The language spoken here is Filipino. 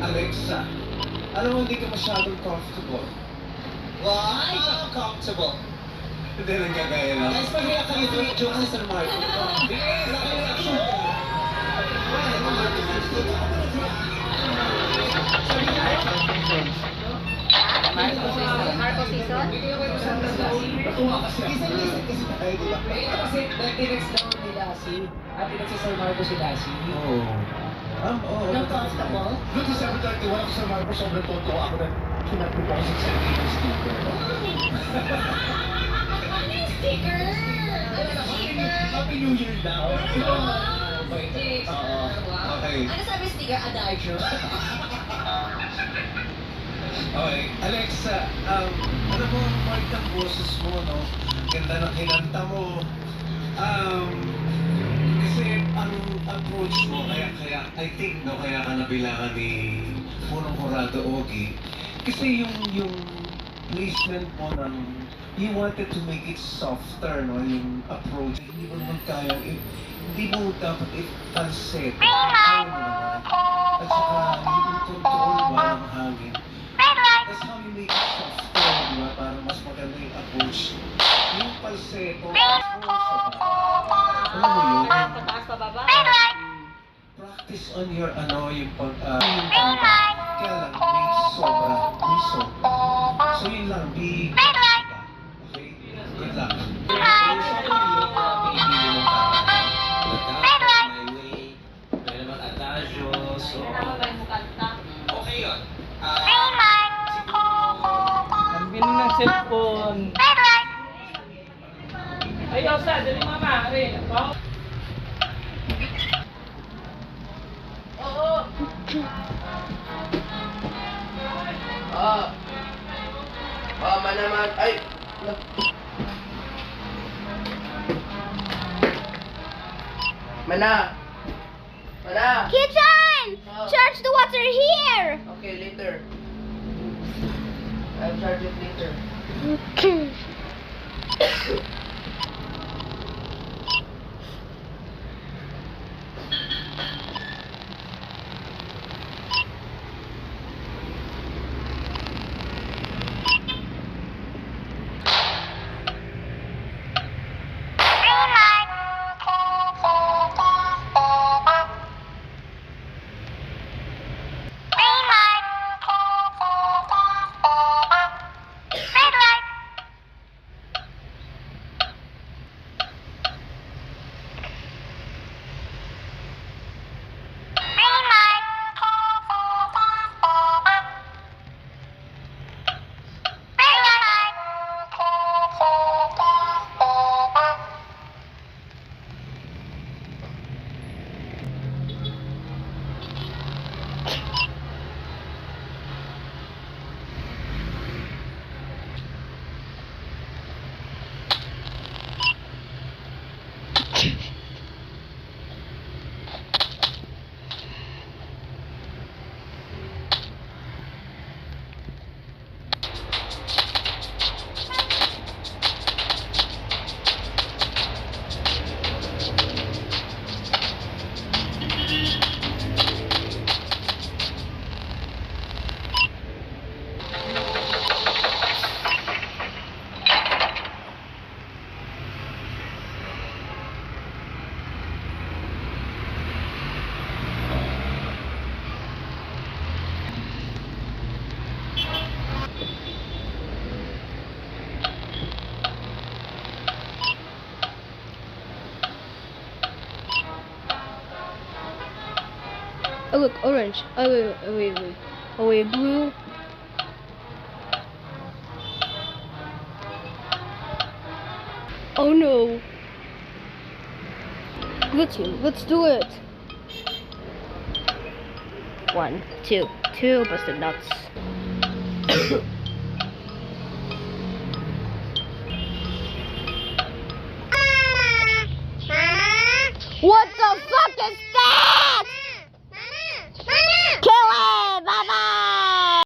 Alexa, alam mo hindi ka masyadong comfortable. Why? Comfortable. Hindi lang kagaya lang. Guys, mahiya kayo to yung joke si Sir Marco. Marco season? Natuwa kasi ako. Kasi tayo, di ba? Kasi nag-tinext daw nila si si Sir Marco si Lassie. Oo. Oo. Nung comfortable? Noong December 31, Sir Marco, sobrang totoo ako na sinabi ko kasi sa sticker. Sticker! Happy New Year daw. Okay. Ano sabi sticker? Adagio? Okay. Alexa, ano mo ang part ng boses mo, no? Ganda ng kinanta mo. Kasi ang approach mo, kaya I think, no, kaya ka nabilangan ni Punong Corrado Ogie. Kasi yung placement mo ng, you wanted to make it softer, no? Yung approach. Hindi mo naman kayang, hindi mo dapat i-falset. Kaya mo naman. At saka, yung control mo ng hangin. That's how you make it softer, di ba? Para mas maganda yung approach. Yung falsetto, alam mo yun? Pataas pa baba? Practice on your, yung pag, kaya lang, may sobra. So yun lang, be, okay? Good luck. Okay yun. Ang bilis ng cellphone. Ay, Elsa, dali mama. Ari, ako. Oo. Naman. Ay! Mana! Kitchen! Charge the water here! Okay, later. I'll charge it later. Oh look, orange. Oh wait. Oh wait, blue. Oh no. Let's do it. 1, 2, busted nuts.